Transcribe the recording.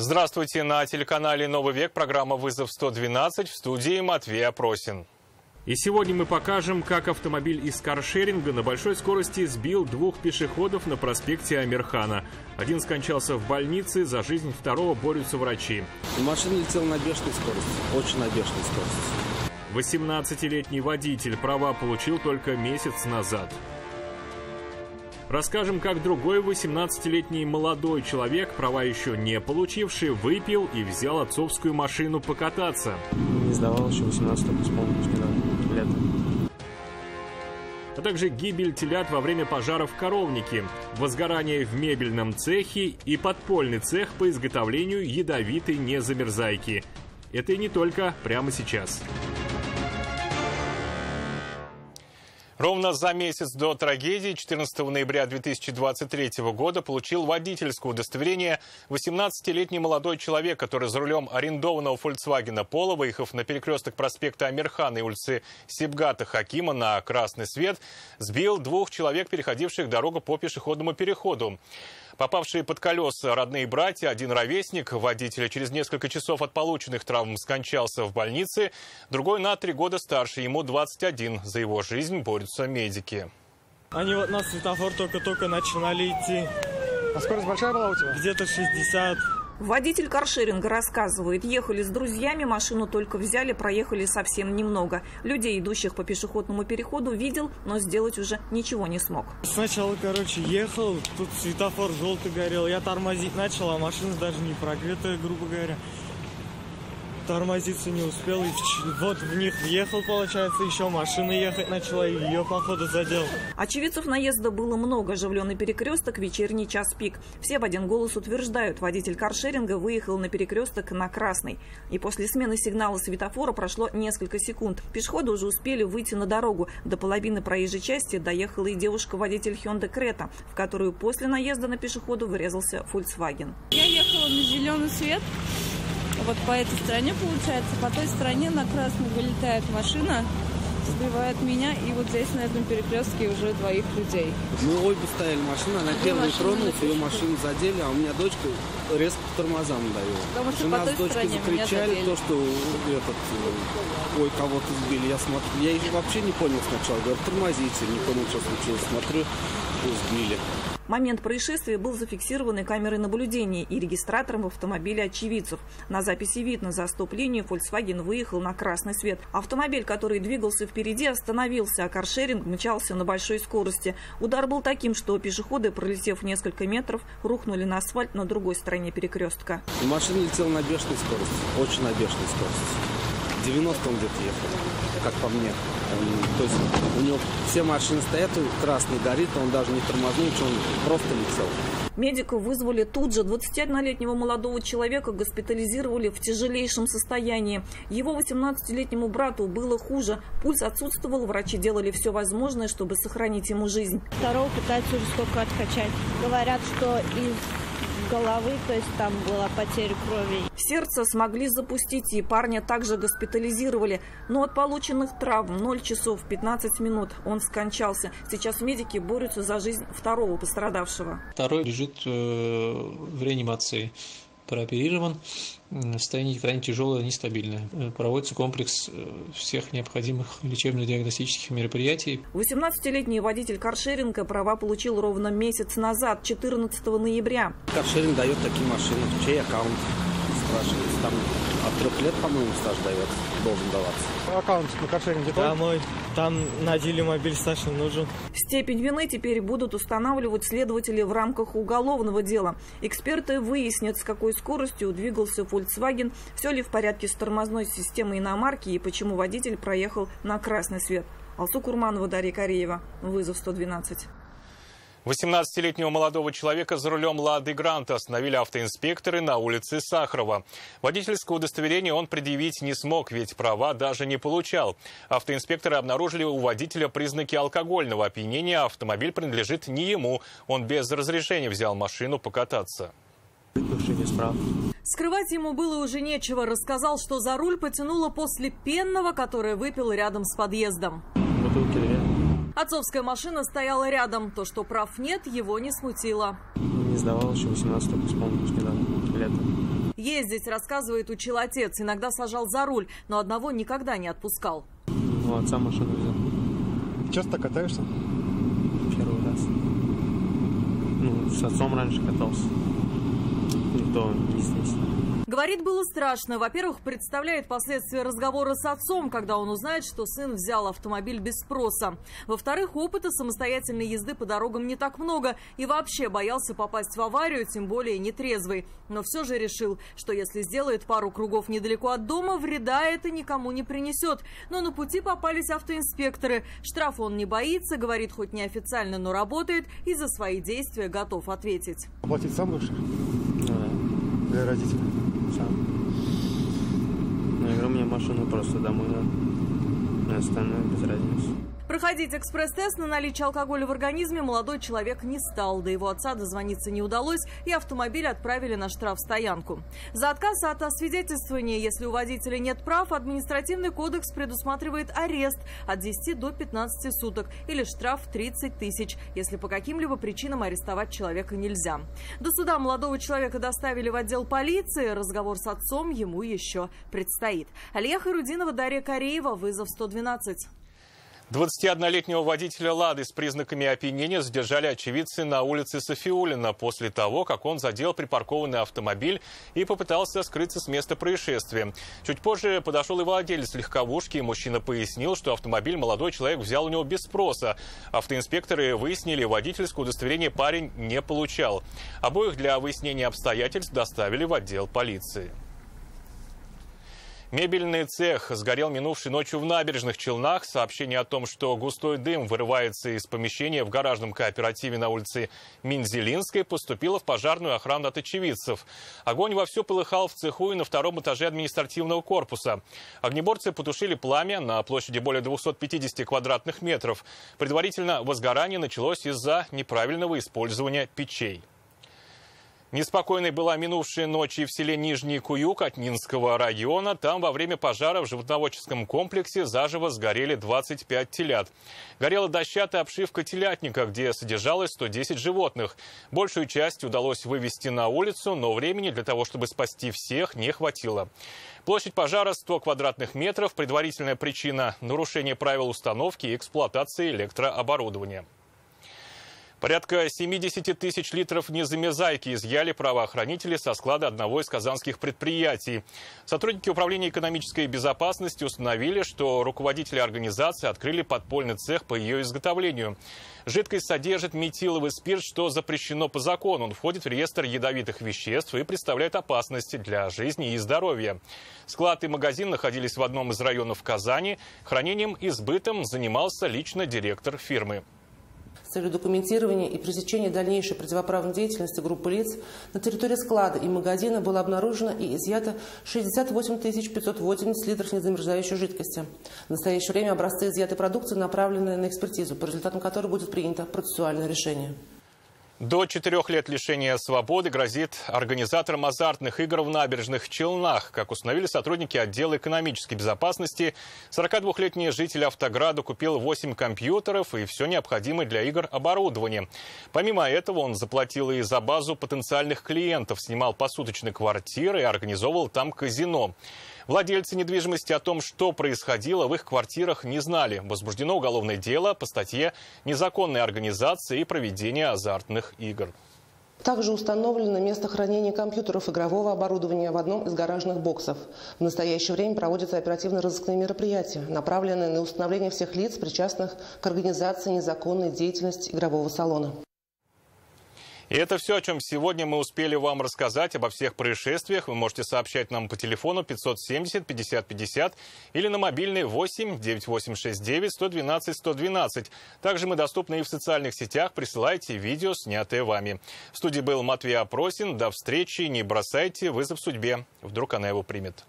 Здравствуйте, на телеканале «Новый век» программа «Вызов-112», в студии Матвей Опросин. И сегодня мы покажем, как автомобиль из каршеринга на большой скорости сбил двух пешеходов на проспекте Амирхана. Один скончался в больнице, за жизнь второго борются врачи. Машина летела на бешеной скорости, очень на бешеной скорости. 18-летний водитель права получил только месяц назад. Расскажем, как другой 18-летний молодой человек, права еще не получивший, выпил и взял отцовскую машину покататься. Не сдавал еще 18 лет. А также гибель телят во время пожара в коровнике, возгорание в мебельном цехе и подпольный цех по изготовлению ядовитой незамерзайки. Это и не только прямо сейчас. Ровно за месяц до трагедии, 14 ноября 2023 года, получил водительское удостоверение 18-летний молодой человек, который за рулем арендованного Volkswagen Polo, выехав на перекресток проспекта Амирхана и улицы Сибгата Хакима на красный свет, сбил двух человек, переходивших дорогу по пешеходному переходу. Попавшие под колеса родные братья, один ровесник водителя через несколько часов от полученных травм скончался в больнице, другой на 3 года старше, ему 21. За его жизнь борются медики. Они вот на светофор только-только начинали идти. А скорость большая была у тебя? Где-то 60. Водитель каршеринга рассказывает, ехали с друзьями, машину только взяли, проехали совсем немного. Людей, идущих по пешеходному переходу, видел, но сделать уже ничего не смог. Сначала, ехал, тут светофор желтый горел, я тормозить начал, а машина даже не прогретая, грубо говоря. Тормозиться не успел, и вот в них въехал, получается, еще машина ехать начала, и ее, походу, задел. Очевидцев наезда было много, оживленный перекресток, вечерний час пик. Все в один голос утверждают, водитель каршеринга выехал на перекресток на красный. И после смены сигнала светофора прошло несколько секунд. Пешеходы уже успели выйти на дорогу. До половины проезжей части доехала и девушка-водитель Hyundai Creta, в которую после наезда на пешехода врезался Volkswagen. Я ехала на зеленый свет. Вот по этой стороне, получается, по той стороне на красный вылетает машина, сбивает меня, и вот здесь, на этом перекрестке, уже двоих людей. Мы обе стояли машины, она первой тронулась, ее машину задели, а у меня дочка резко по тормозам давила. Потому что по той стороне меня задели. То, что ой, кого-то сбили, я смотрю, я вообще не понял сначала, говорю, тормозите, не понял, что случилось, смотрю, сбили. Момент происшествия был зафиксирован и камерой наблюдения, и регистратором в автомобиле очевидцев. На записи видно, за стоп-линию Volkswagen выехал на красный свет. Автомобиль, который двигался впереди, остановился, а каршеринг мчался на большой скорости. Удар был таким, что пешеходы, пролетев несколько метров, рухнули на асфальт на другой стороне перекрестка. Машина летела на бешеной скорости, очень на бешеной скорости. 90 он где-то ехал, как по мне. То есть у него все машины стоят, красный горит, он даже не тормознул, он просто летел. Медиков вызвали тут же. 21-летнего молодого человека госпитализировали в тяжелейшем состоянии. Его 18-летнему брату было хуже. Пульс отсутствовал, врачи делали все возможное, чтобы сохранить ему жизнь. Второго пытаются уже сколько откачать. Говорят, что из головы, то есть там была потеря крови. Сердце смогли запустить, и парня также госпитализировали. Но от полученных травм 0 часов 15 минут он скончался. Сейчас медики борются за жизнь второго пострадавшего. Второй лежит в реанимации. Прооперирован, состояние крайне тяжелое, нестабильное. Проводится комплекс всех необходимых лечебно-диагностических мероприятий. 18-летний водитель каршеринга права получил ровно месяц назад, 14 ноября. Каршеринг дает такие машины, в чей аккаунт, спрашивается. Там от 3 лет, по-моему, стаж дается, должен даваться. Аккаунт на каршеринге? Да, мой. Там на делимобиль стаж не нужен. Степень вины теперь будут устанавливать следователи в рамках уголовного дела. Эксперты выяснят, с какой скоростью двигался Volkswagen, все ли в порядке с тормозной системой иномарки и почему водитель проехал на красный свет. Алсу Курманова, Дарья Кореева. Вызов-112. 18-летнего молодого человека за рулем «Лады Гранта» остановили автоинспекторы на улице Сахарова. Водительское удостоверение он предъявить не смог, ведь права даже не получал. Автоинспекторы обнаружили у водителя признаки алкогольного опьянения, а автомобиль принадлежит не ему. Он без разрешения взял машину покататься. Скрывать ему было уже нечего. Рассказал, что за руль потянуло после пенного, которое выпил рядом с подъездом. Отцовская машина стояла рядом. То, что прав нет, его не смутило. Не сдавал, еще 18 только исполнилось недавно, лето. Ездить, рассказывает, учил отец. Иногда сажал за руль, но одного никогда не отпускал. У отца машину взял. Часто катаешься? Первый раз. Ну, с отцом раньше катался. Никто не здесь. Говорит, было страшно. Во-первых, представляет последствия разговора с отцом, когда он узнает, что сын взял автомобиль без спроса. Во-вторых, опыта самостоятельной езды по дорогам не так много. И вообще боялся попасть в аварию, тем более нетрезвый. Но все же решил, что если сделает пару кругов недалеко от дома, вреда это никому не принесет. Но на пути попались автоинспекторы. Штраф он не боится, говорит, хоть неофициально, но работает, и за свои действия готов ответить. Платить сам будешь? Ну да. Для родителей? Сам. Ну, я говорю, мне машину просто домой надо. Остальное без разницы. Проходить экспресс-тест на наличие алкоголя в организме молодой человек не стал. До его отца дозвониться не удалось, и автомобиль отправили на штрафстоянку. За отказ от освидетельствования, если у водителя нет прав, административный кодекс предусматривает арест от 10 до 15 суток или штраф 30 тысяч, если по каким-либо причинам арестовать человека нельзя. До суда молодого человека доставили в отдел полиции. Разговор с отцом ему еще предстоит. Алия Хайрудинова, Дарья Кореева, вызов 112. 21-летнего водителя «Лады» с признаками опьянения задержали очевидцы на улице Софиуллина после того, как он задел припаркованный автомобиль и попытался скрыться с места происшествия. Чуть позже подошел и владелец легковушки, и мужчина пояснил, что автомобиль молодой человек взял у него без спроса. Автоинспекторы выяснили, водительское удостоверение парень не получал. Обоих для выяснения обстоятельств доставили в отдел полиции. Мебельный цех сгорел минувшей ночью в Набережных Челнах. Сообщение о том, что густой дым вырывается из помещения в гаражном кооперативе на улице Минзелинской, поступило в пожарную охрану от очевидцев. Огонь вовсю полыхал в цеху и на втором этаже административного корпуса. Огнеборцы потушили пламя на площади более 250 квадратных метров. Предварительно возгорание началось из-за неправильного использования печей. Неспокойной была минувшая ночь и в селе Нижний Куюк Атнинского района. Там во время пожара в животноводческом комплексе заживо сгорели 25 телят. Горела дощатая обшивка телятника, где содержалось 110 животных. Большую часть удалось вывести на улицу, но времени для того, чтобы спасти всех, не хватило. Площадь пожара 100 квадратных метров. Предварительная причина – нарушение правил установки и эксплуатации электрооборудования. Порядка 70 тысяч литров незамерзайки изъяли правоохранители со склада одного из казанских предприятий. Сотрудники Управления экономической безопасности установили, что руководители организации открыли подпольный цех по ее изготовлению. Жидкость содержит метиловый спирт, что запрещено по закону. Он входит в реестр ядовитых веществ и представляет опасность для жизни и здоровья. Склад и магазин находились в одном из районов Казани. Хранением и сбытом занимался лично директор фирмы. С целью документирования и пресечения дальнейшей противоправной деятельности группы лиц на территории склада и магазина было обнаружено и изъято 68 580 литров незамерзающей жидкости. В настоящее время образцы изъятой продукции направлены на экспертизу, по результатам которой будет принято процессуальное решение. До 4 лет лишения свободы грозит организаторам азартных игр в Набережных Челнах. Как установили сотрудники отдела экономической безопасности, 42-летний житель Автограда купил 8 компьютеров и все необходимое для игр оборудование. Помимо этого он заплатил и за базу потенциальных клиентов, снимал посуточные квартиры и организовывал там казино. Владельцы недвижимости о том, что происходило в их квартирах, не знали. Возбуждено уголовное дело по статье «Незаконная организация и проведение азартных игр». Также установлено место хранения компьютеров игрового оборудования в одном из гаражных боксов. В настоящее время проводятся оперативно-розыскные мероприятия, направленные на установление всех лиц, причастных к организации незаконной деятельности игрового салона. И это все, о чем сегодня мы успели вам рассказать. Обо всех происшествиях вы можете сообщать нам по телефону 570 50 50 или на мобильный 8 9869 112 112. Также мы доступны и в социальных сетях. Присылайте видео, снятые вами. В студии был Матвей Опросин. До встречи. Не бросайте вызов судьбе. Вдруг она его примет.